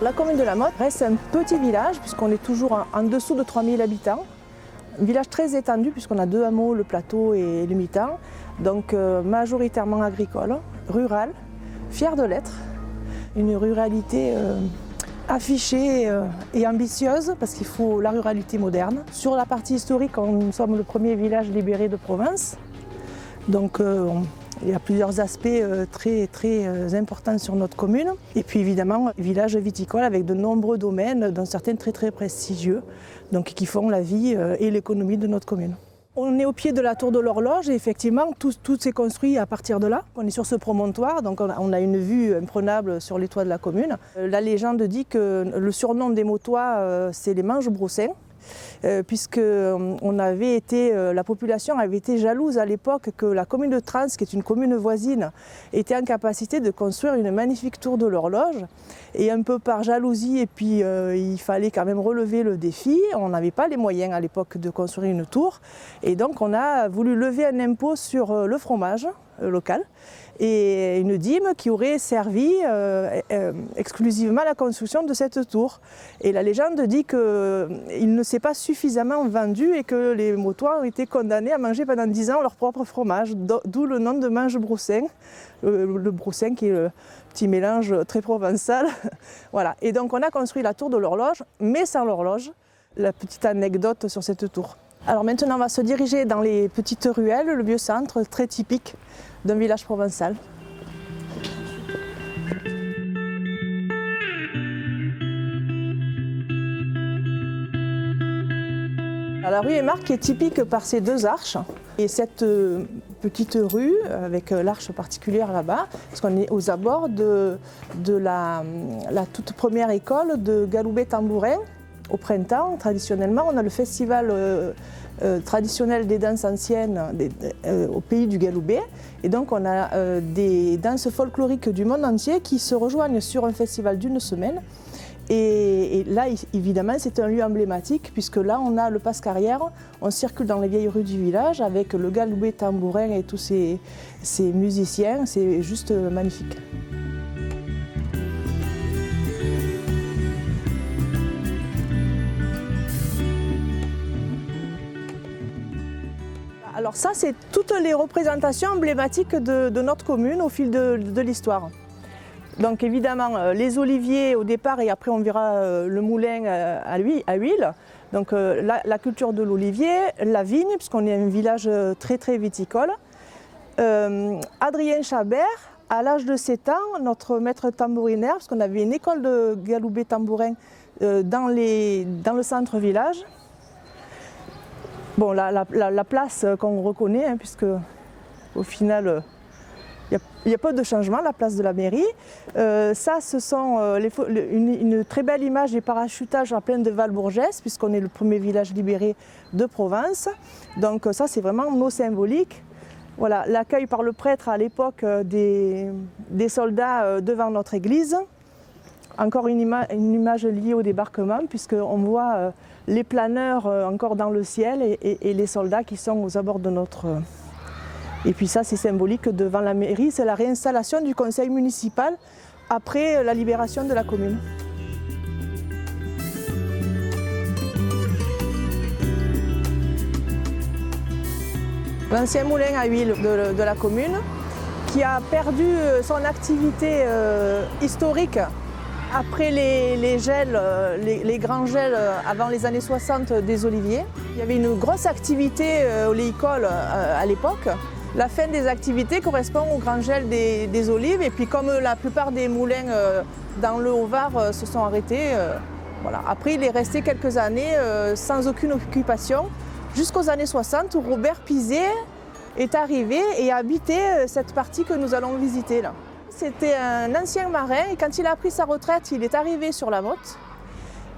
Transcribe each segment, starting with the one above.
La commune de La Motte reste un petit village puisqu'on est toujours en dessous de 3000 habitants. Un village très étendu puisqu'on a 2 hameaux, le plateau et le mitan. Donc majoritairement agricole, rural, fier de l'être. Une ruralité affichée et ambitieuse parce qu'il faut la ruralité moderne. Sur la partie historique, nous sommes le premier village libéré de province. Donc il y a plusieurs aspects très importants sur notre commune. Et puis évidemment, village viticole avec de nombreux domaines, dont certains très prestigieux, donc qui font la vie et l'économie de notre commune. On est au pied de la tour de l'horloge et effectivement tout s'est construit à partir de là. On est sur ce promontoire, donc on a une vue imprenable sur les toits de la commune. La légende dit que le surnom des Mottois, c'est les Manches-Broussins. Puisque la population avait été jalouse à l'époque que la commune de Trans, qui est une commune voisine, était en capacité de construire une magnifique tour de l'horloge. Et un peu par jalousie, et puis il fallait quand même relever le défi, on n'avait pas les moyens à l'époque de construire une tour. Et donc on a voulu lever un impôt sur le fromage local et une dîme qui aurait servi exclusivement à la construction de cette tour. Et la légende dit qu'il ne s'est pas suffisamment vendu et que les Mottois ont été condamnés à manger pendant 10 ans leur propre fromage, d'où le nom de Manches-Broussins, le broussin qui est le petit mélange très provençal. Voilà. Et donc on a construit la tour de l'horloge, mais sans l'horloge. La petite anecdote sur cette tour. Alors maintenant on va se diriger dans les petites ruelles, le vieux centre très typique d'un village provençal. Alors, la rue Aymarque qui est typique par ses 2 arches et cette petite rue avec l'arche particulière là-bas, parce qu'on est aux abords de la toute première école de Galoubet-Tambourin. Au printemps, traditionnellement, on a le festival traditionnel des danses anciennes au pays du Galoubet. Et donc on a des danses folkloriques du monde entier qui se rejoignent sur un festival d'1 semaine. Et là, évidemment, c'est un lieu emblématique puisque là, on a le passe-carrière, on circule dans les vieilles rues du village avec le Galoubet-Tambourin et tous ces musiciens, c'est juste magnifique. Alors ça, c'est toutes les représentations emblématiques de notre commune au fil de l'histoire. Donc évidemment, les oliviers au départ et après on verra le moulin à huile. Donc la culture de l'olivier, la vigne, puisqu'on est un village très viticole. Adrien Chabert, à l'âge de 7 ans, notre maître tambourinaire, parce qu'on avait une école de Galoubet-Tambourin dans le centre-village. Bon, la place qu'on reconnaît, hein, puisque au final, il y a pas de changement, la place de la mairie. Ça, ce sont une très belle image des parachutages à plaine de Val-Bourgès, puisqu'on est le premier village libéré de Provence. Donc ça, c'est vraiment nos symboliques. Voilà, l'accueil par le prêtre à l'époque des soldats devant notre église. Encore une image liée au débarquement, puisqu'on voit les planeurs encore dans le ciel et les soldats qui sont aux abords de notre... Et puis ça, c'est symbolique devant la mairie, c'est la réinstallation du conseil municipal après la libération de la commune. L'ancien moulin à huile de la commune, qui a perdu son activité historique après les gels, les grands gels avant les années 60 des oliviers. Il y avait une grosse activité oléicole à l'époque. La fin des activités correspond au grand gel des olives et puis comme la plupart des moulins dans le Haut-Var se sont arrêtés, voilà. Après il est resté quelques années sans aucune occupation jusqu'aux années 60 où Robert Pizet est arrivé et a habité cette partie que nous allons visiter là. C'était un ancien marin et quand il a pris sa retraite, il est arrivé sur la Motte.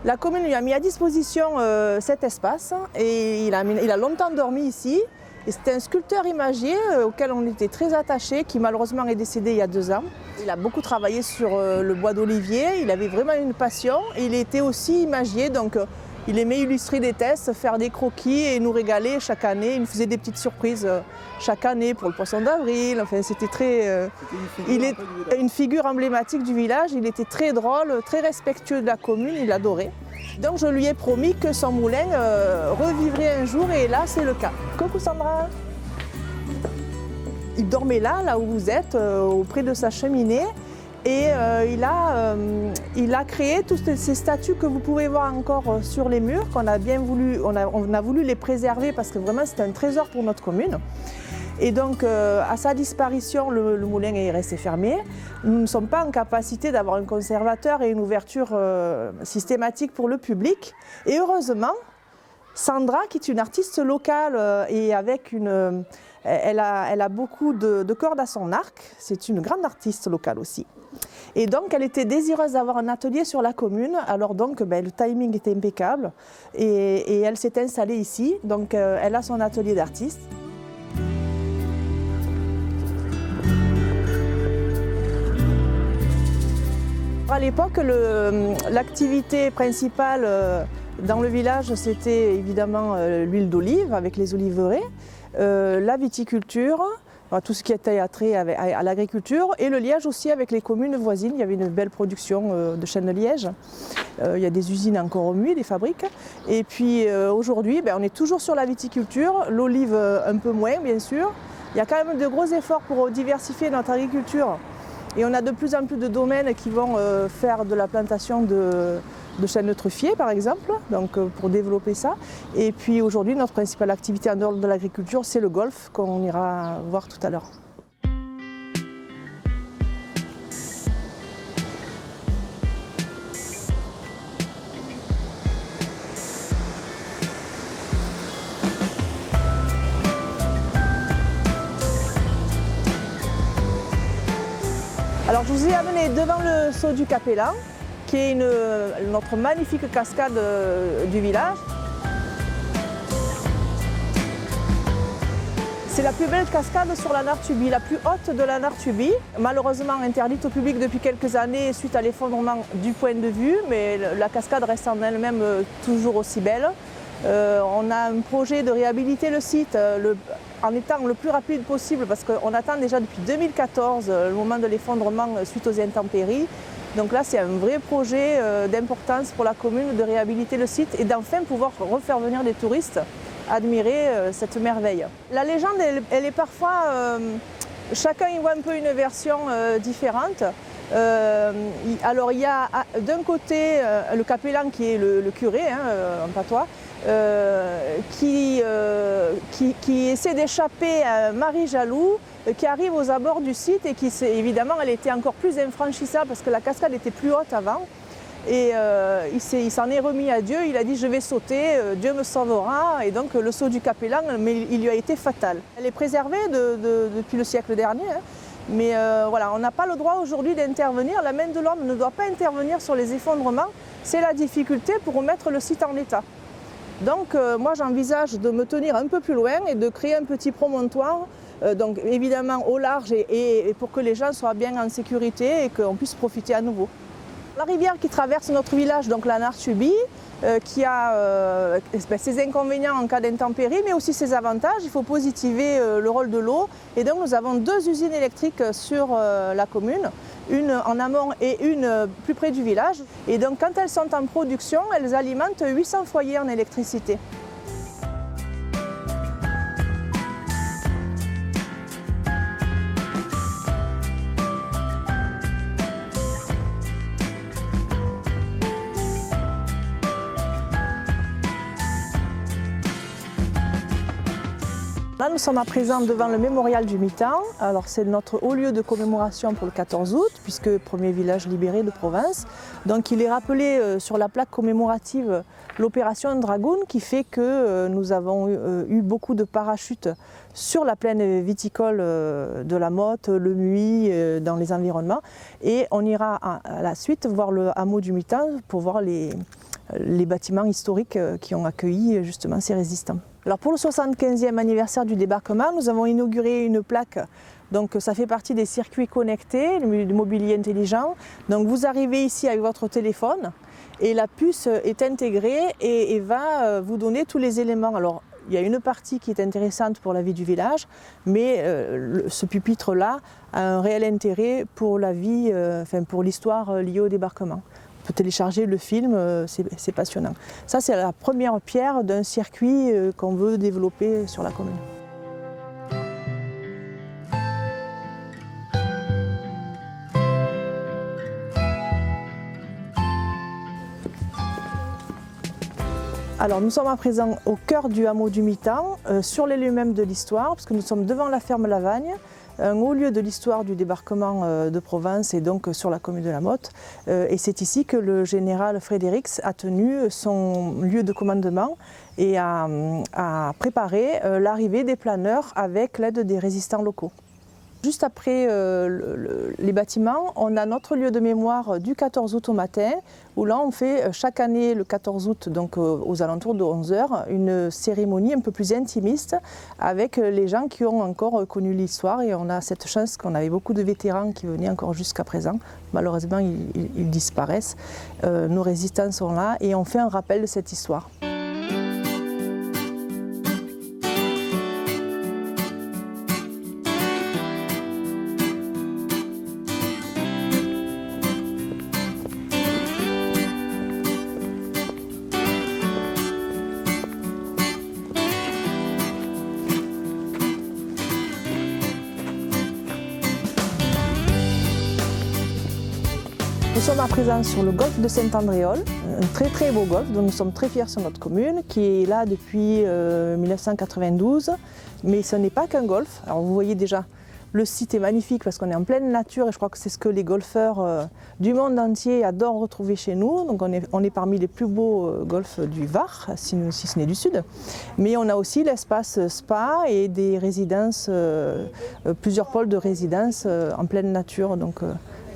La commune lui a mis à disposition cet espace et il a longtemps dormi ici. Et c'était un sculpteur imagier auquel on était très attachés, qui malheureusement est décédé il y a 2 ans. Il a beaucoup travaillé sur le bois d'olivier, il avait vraiment une passion et il était aussi imagier, donc Il aimait illustrer des tests, faire des croquis et nous régaler chaque année. Il nous faisait des petites surprises chaque année pour le poisson d'avril. Enfin, c'était très. Il est une figure emblématique du village. Il était très drôle, très respectueux de la commune. Il adorait. Donc je lui ai promis que son moulin revivrait un jour et là c'est le cas. Coucou Sandra. Il dormait là où vous êtes, auprès de sa cheminée. Et il a créé toutes ces statues que vous pouvez voir encore sur les murs, qu'on a bien voulu, on a voulu les préserver parce que vraiment c'est un trésor pour notre commune. Et donc à sa disparition, le moulin est resté fermé. Nous ne sommes pas en capacité d'avoir un conservateur et une ouverture systématique pour le public. Et heureusement, Sandra, qui est une artiste locale et avec elle a beaucoup de cordes à son arc, c'est une grande artiste locale aussi. Et donc elle était désireuse d'avoir un atelier sur la commune, alors donc le timing était impeccable et elle s'est installée ici, donc elle a son atelier d'artiste. À l'époque, l'activité principale dans le village, c'était évidemment l'huile d'olive avec les oliveraies, la viticulture, tout ce qui était attrait à l'agriculture et le liège aussi avec les communes voisines. Il y avait une belle production de chêne de liège. Il y a des usines encore au Muy, des fabriques. Et puis aujourd'hui, on est toujours sur la viticulture, l'olive un peu moins bien sûr. Il y a quand même de gros efforts pour diversifier notre agriculture. Et on a de plus en plus de domaines qui vont faire de la plantation de chêne truffier par exemple, donc pour développer ça. Et puis aujourd'hui, notre principale activité en dehors de l'agriculture, c'est le golf qu'on ira voir tout à l'heure. Alors je vous ai amené devant le saut du Capellan, qui est notre magnifique cascade du village. C'est la plus belle cascade sur la Nartubie, la plus haute de la Nartubie, malheureusement interdite au public depuis quelques années suite à l'effondrement du point de vue, mais la cascade reste en elle-même toujours aussi belle. On a un projet de réhabiliter le site en étant le plus rapide possible parce qu'on attend déjà depuis 2014 le moment de l'effondrement suite aux intempéries. Donc là, c'est un vrai projet d'importance pour la commune de réhabiliter le site et d'enfin pouvoir refaire venir des touristes admirer cette merveille. La légende, elle est parfois... chacun y voit un peu une version différente. Alors il y a d'un côté le capellan qui est le curé, en patois, qui essaie d'échapper à Marie Jaloux, qui arrive aux abords du site et qui, évidemment, elle était encore plus infranchissable parce que la cascade était plus haute avant. Et il s'en est remis à Dieu, il a dit je vais sauter, Dieu me sauvera. Et donc le saut du capellan, mais il lui a été fatal. Elle est préservée depuis le siècle dernier, mais voilà, on n'a pas le droit aujourd'hui d'intervenir. La main de l'homme ne doit pas intervenir sur les effondrements. C'est la difficulté pour remettre le site en état. Donc moi j'envisage de me tenir un peu plus loin et de créer un petit promontoire, donc évidemment au large et pour que les gens soient bien en sécurité et qu'on puisse profiter à nouveau. La rivière qui traverse notre village, donc la Nartubie, qui a ses inconvénients en cas d'intempérie, mais aussi ses avantages. Il faut positiver le rôle de l'eau. Et donc nous avons 2 usines électriques sur la commune, une en amont et une plus près du village. Et donc quand elles sont en production, elles alimentent 800 foyers en électricité. Là, nous sommes à présent devant le mémorial du Mitant. Alors, c'est notre haut lieu de commémoration pour le 14 août, puisque premier village libéré de province. Donc, il est rappelé sur la plaque commémorative l'opération Dragoon, qui fait que nous avons eu beaucoup de parachutes sur la plaine viticole de la Motte, le Muy, dans les environnements. Et on ira à la suite voir le hameau du Mitant pour voir les bâtiments historiques qui ont accueilli justement ces résistants. Alors pour le 75e anniversaire du débarquement, nous avons inauguré une plaque. Donc ça fait partie des circuits connectés, du mobilier intelligent. Donc vous arrivez ici avec votre téléphone Et la puce est intégrée et va vous donner tous les éléments. Alors, il y a une partie qui est intéressante pour la vie du village, mais ce pupitre-là a un réel intérêt pour la vie, pour l'histoire liée au débarquement. On peut télécharger le film, c'est passionnant. Ça, c'est la première pierre d'un circuit qu'on veut développer sur la commune. Alors nous sommes à présent au cœur du hameau du Mitant, sur les lieux mêmes de l'histoire, parce que nous sommes devant la ferme Lavagne, un haut lieu de l'histoire du débarquement de Provence et donc sur la commune de La Motte. Et c'est ici que le général Frédérix a tenu son lieu de commandement et a préparé l'arrivée des planeurs avec l'aide des résistants locaux. Juste après les bâtiments, on a notre lieu de mémoire du 14 août au matin, où là on fait chaque année le 14 août, donc aux alentours de 11 h, une cérémonie un peu plus intimiste avec les gens qui ont encore connu l'histoire. Et on a cette chance qu'on avait beaucoup de vétérans qui venaient encore jusqu'à présent. Malheureusement, ils disparaissent. Nos résistants sont là et on fait un rappel de cette histoire. Nous sommes à présent sur le golfe de Saint-Andréol, un très beau golfe dont nous sommes très fiers sur notre commune, qui est là depuis 1992. Mais ce n'est pas qu'un golfe. Alors vous voyez déjà, le site est magnifique parce qu'on est en pleine nature et je crois que c'est ce que les golfeurs du monde entier adorent retrouver chez nous. Donc on est parmi les plus beaux golfs du Var, si ce n'est du Sud. Mais on a aussi l'espace spa et des résidences, plusieurs pôles de résidence en pleine nature, donc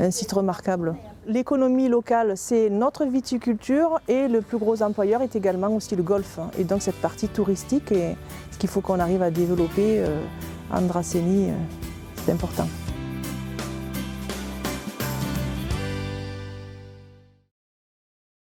un site remarquable. L'économie locale, c'est notre viticulture et le plus gros employeur est également aussi le golf. Et donc cette partie touristique, et ce qu'il faut qu'on arrive à développer en Dracénie, c'est important.